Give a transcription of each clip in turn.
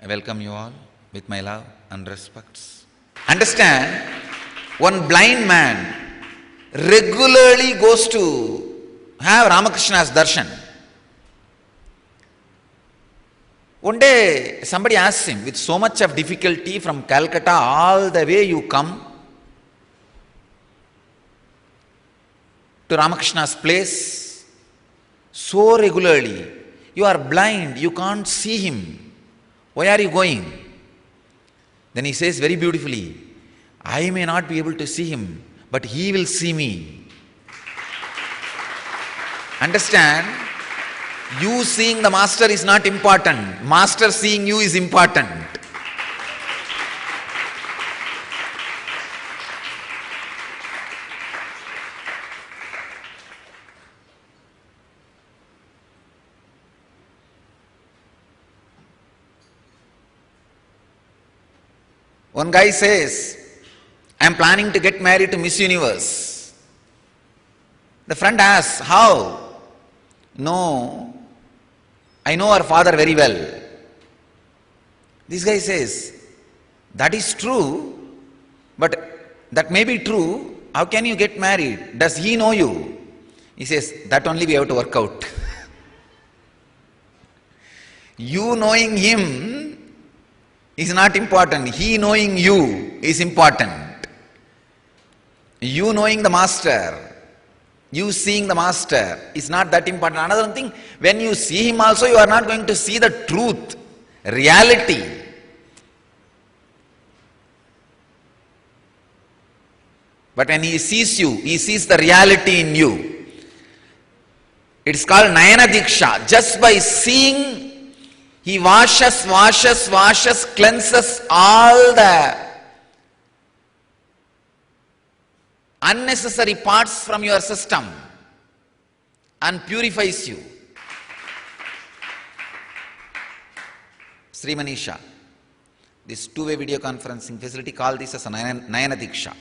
I welcome you all with my love and respects. Understand, one blind man regularly goes to have Ramakrishna's darshan. One day somebody asks him, with so much of difficulty from Calcutta all the way you come to Ramakrishna's place so regularly, you are blind, you can't see him. Why are you going? Then he says very beautifully, I may not be able to see him, but he will see me. Understand? You seeing the master is not important. Master seeing you is important. One guy says, I am planning to get married to Miss Universe. The friend asks, how? No, I know her father very well. This guy says, that is true, but that may be true. How can you get married? Does he know you? He says, that only we have to work out. You knowing him is not important. He knowing you is important. You knowing the master, you seeing the master is not that important. Another thing, when you see him also, you are not going to see the truth, reality. But when he sees you, he sees the reality in you. It's called Nayana Diksha. Just by seeing, he washes, cleanses all the unnecessary parts from your system and purifies you. Sri Manisha, this two-way video conferencing facility, call this as a Nayana Diksha.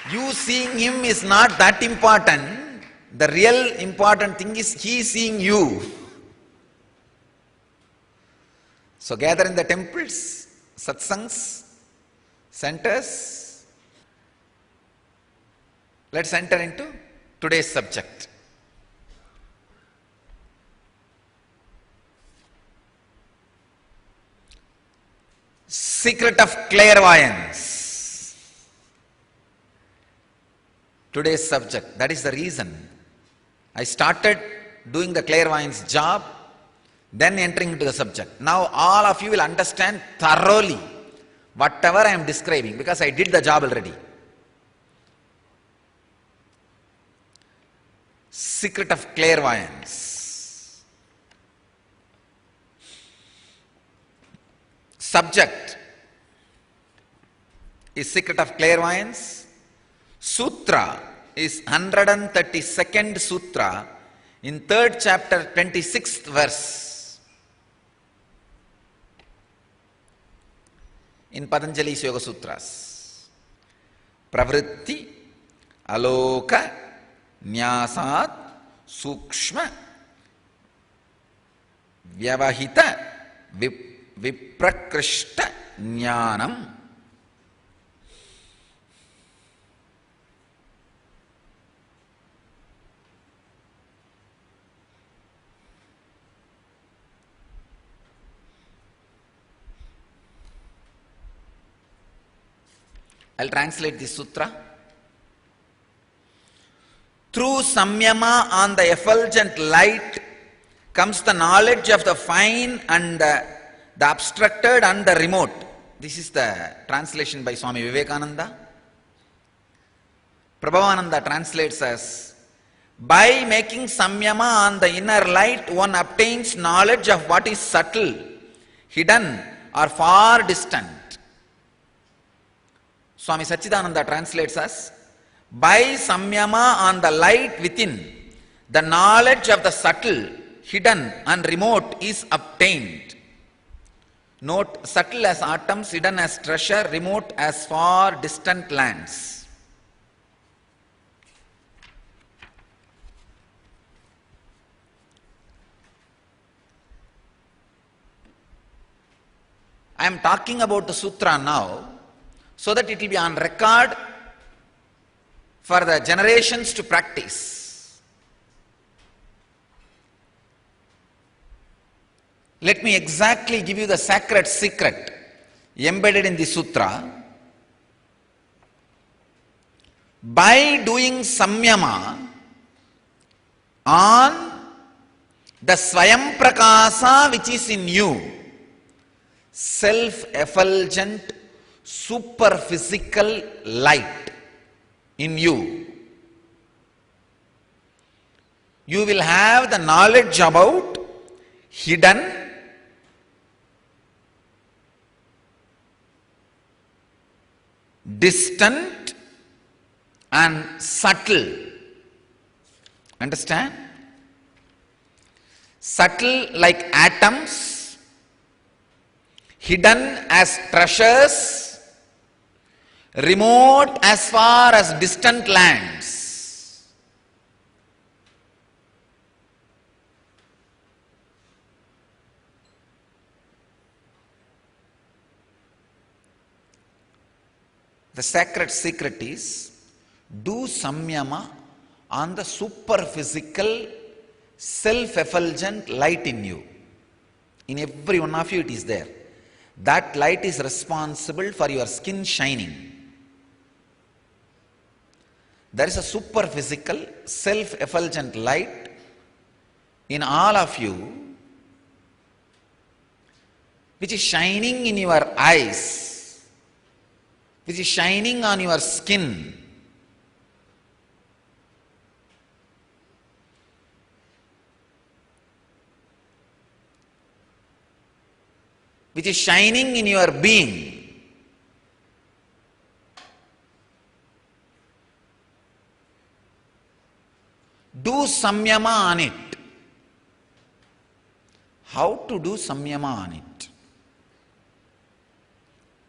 You seeing him is not that important. The real important thing is he seeing you. So gather in the temples, satsangs, centers. Let's enter into today's subject. Secret of clairvoyance. Today's subject. That is the reason I started doing the clairvoyance job, then entering into the subject. Now all of you will understand thoroughly whatever I am describing, because I did the job already. Secret of clairvoyance. Subject is secret of clairvoyance. Sutra is 132nd sutra in 3rd chapter 26th verse in Patanjali's Yoga Sutras. Pravritti aloka nyasat sukshma vyavahita viprakrishta jnanam. I'll translate this sutra. Through samyama on the effulgent light comes the knowledge of the fine and the abstracted and the remote. This is the translation by Swami Vivekananda. Prabhavananda translates as, by making samyama on the inner light, one obtains knowledge of what is subtle, hidden or far distant. Swami Satchidananda translates as, by samyama on the light within, the knowledge of the subtle, hidden and remote is obtained. Note, subtle as atoms, hidden as treasure, remote as far distant lands. I am talking about the sutra now so that it will be on record for the generations to practice. Let me exactly give you the sacred secret embedded in the sutra. By doing samyama on the Swayam Prakasa which is in you, self-effulgent, superphysical light in you, you will have the knowledge about hidden, distant and subtle. Understand? Subtle like atoms, hidden as treasures, remote as far as distant lands. The sacred secret is do samyama on the superphysical, self-effulgent light in you. In every one of you it is there. That light is responsible for your skin shining. There is a superphysical, self-effulgent light in all of you which is shining in your eyes, which is shining on your skin, which is shining in your being. Do samyama on it. How to do samyama on it?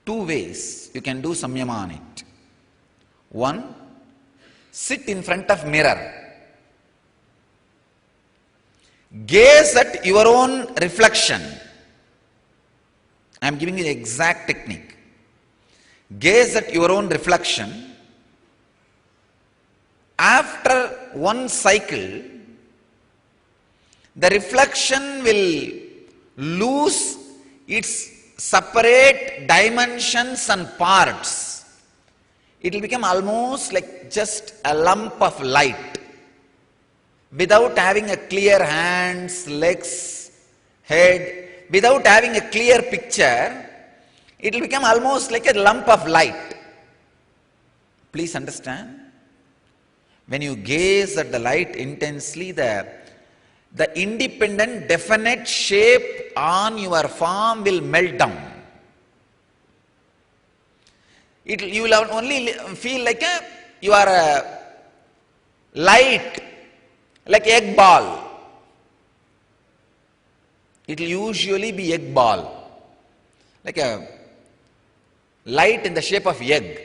Two ways you can do samyama on it. One, sit in front of mirror. Gaze at your own reflection. I am giving you the exact technique. Gaze at your own reflection. After one cycle, the reflection will lose its separate dimensions and parts. It will become almost like just a lump of light without having a clear hands, legs, head. Without having a clear picture, it will become almost like a lump of light. Please understand. When you gaze at the light intensely, the independent, definite shape on your form will melt down. You will only feel like you are a light, like egg ball. It will usually be egg ball, like a light in the shape of egg.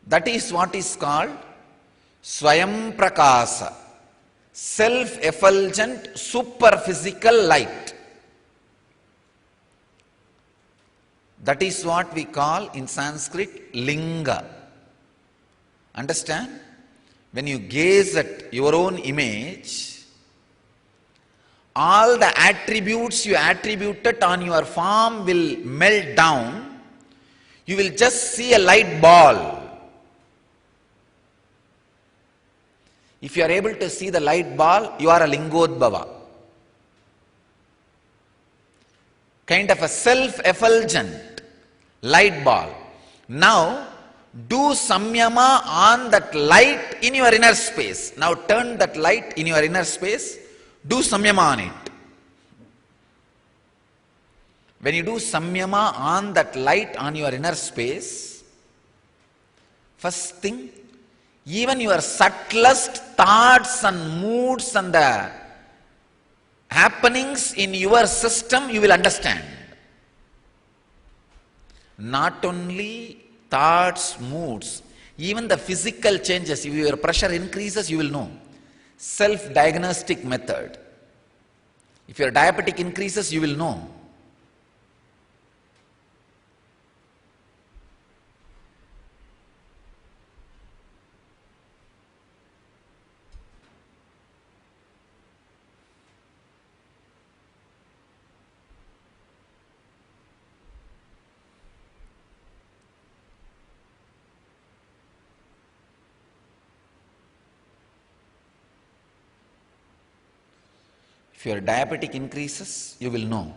That is what is called Swayam Prakasa, self-effulgent, superphysical light. That is what we call in Sanskrit Linga. Understand? When you gaze at your own image, all the attributes you attributed on your form will melt down. You will just see a light ball. If you are able to see the light ball, you are a Lingodbhava. Kind of a self-effulgent light ball. Now, do samyama on that light in your inner space. Now turn that light in your inner space. Do samyama on it. When you do samyama on that light on your inner space, first thing, even your subtlest thoughts and moods and the happenings in your system, you will understand. Not only thoughts, moods, even the physical changes. If your pressure increases, you will know. Self-diagnostic method. If your diabetic increases, you will know. If your diabetic increases, you will know.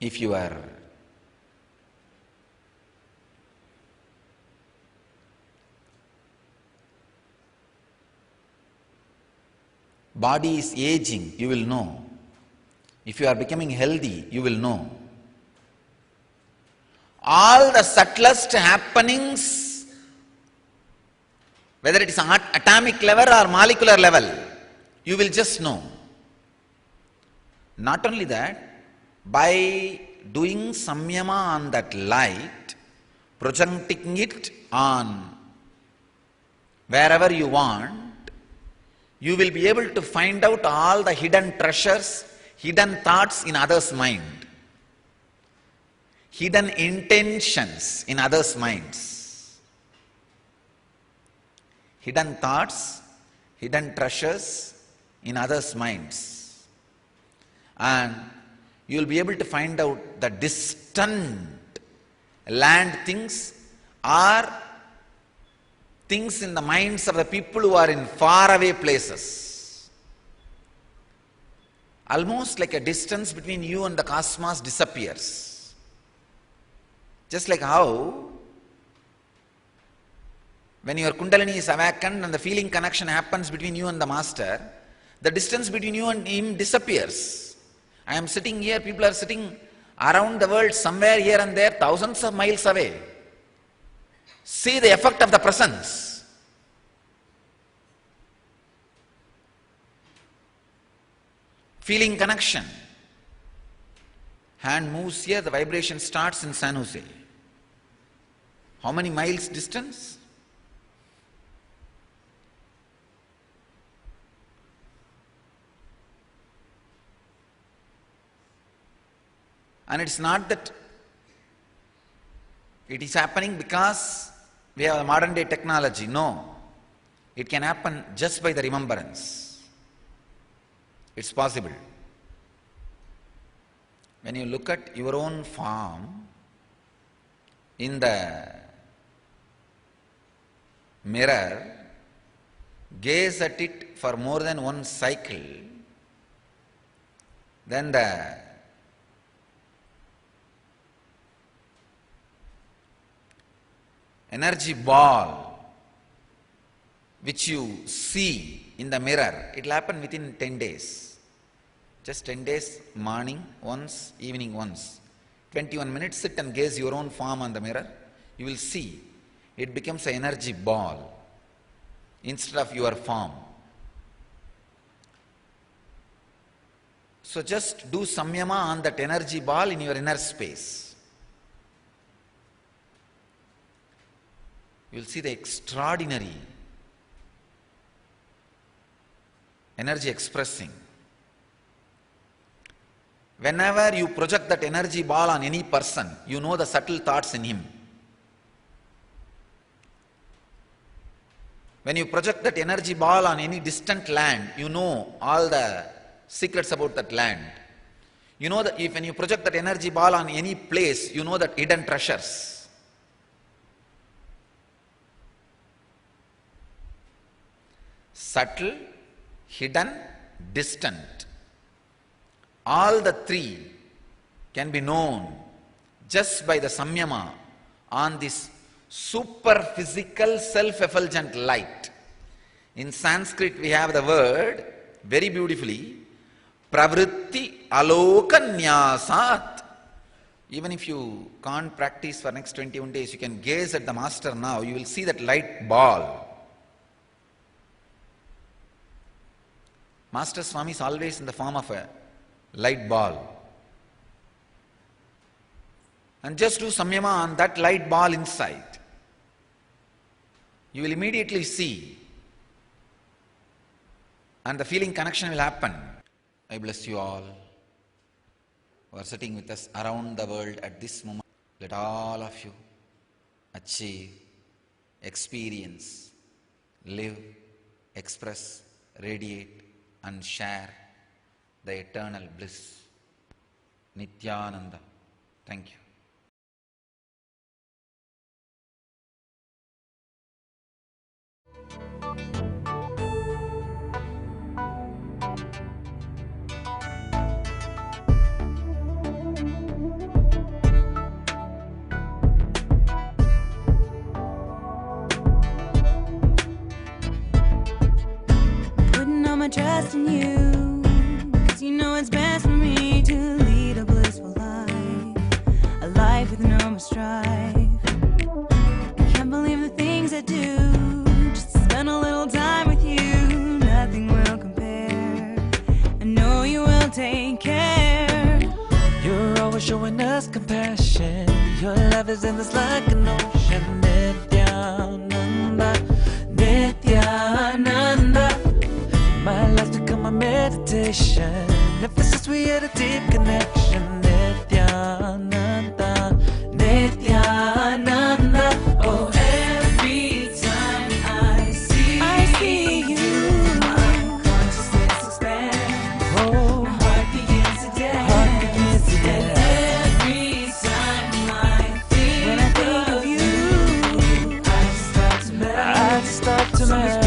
If your body is aging, you will know. If you are becoming healthy, you will know. All the subtlest happenings, whether it is at atomic level or molecular level, you will just know. Not only that, by doing samyama on that light, projecting it on wherever you want, you will be able to find out all the hidden treasures, hidden thoughts in others' mind, hidden intentions in others' minds, hidden thoughts, hidden treasures in others' minds. And you will be able to find out the distant land things or things in the minds of the people who are in faraway places. Almost like a distance between you and the cosmos disappears. Just like how when your Kundalini is awakened and the feeling connection happens between you and the master, the distance between you and him disappears. I am sitting here, people are sitting around the world, somewhere here and there, thousands of miles away. See the effect of the presence. Feeling connection. Hand moves here, the vibration starts in San Jose. How many miles distance? And it's not that it is happening because we have a modern day technology. No. It can happen just by the remembrance. It's possible. When you look at your own form in the mirror, gaze at it for more than one cycle, then the energy ball which you see in the mirror, it will happen within 10 days. Just 10 days, morning once, evening once. 21 minutes, sit and gaze your own form on the mirror. You will see it becomes an energy ball instead of your form. So just do samyama on that energy ball in your inner space. You will see the extraordinary energy expressing. Whenever you project that energy ball on any person, you know the subtle thoughts in him. When you project that energy ball on any distant land, you know all the secrets about that land. You know that if when you project that energy ball on any place, you know that hidden treasures. Subtle, hidden, distant. All the three can be known just by the samyama on this super physical self-effulgent light. In Sanskrit we have the word very beautifully, pravritti aloka nyasat. Even if you can't practice for next 21 days, you can gaze at the master now, you will see that light ball. Master Swami is always in the form of a light ball. And just do samyama on that light ball inside. You will immediately see, and the feeling connection will happen. I bless you all who are sitting with us around the world at this moment. Let all of you achieve, experience, live, express, radiate and share the eternal bliss. Nityananda. Thank you. Putting all my trust in you, 'cause you know it's best for me to lead a blissful life, a life with no more strife. Can't believe the things I do, just to spend a little time with you. Nothing will compare, I know you will take care. You're always showing us compassion. Your love is endless like an ocean. Nityananda, Nityananda. My life's become a meditation. Ever since we had a deep connection. Nityananda, Nityananda. Oh, every time I see you, my consciousness expands. Oh, my heart begins to dance. And every time I think when I think of you, I just start to melt.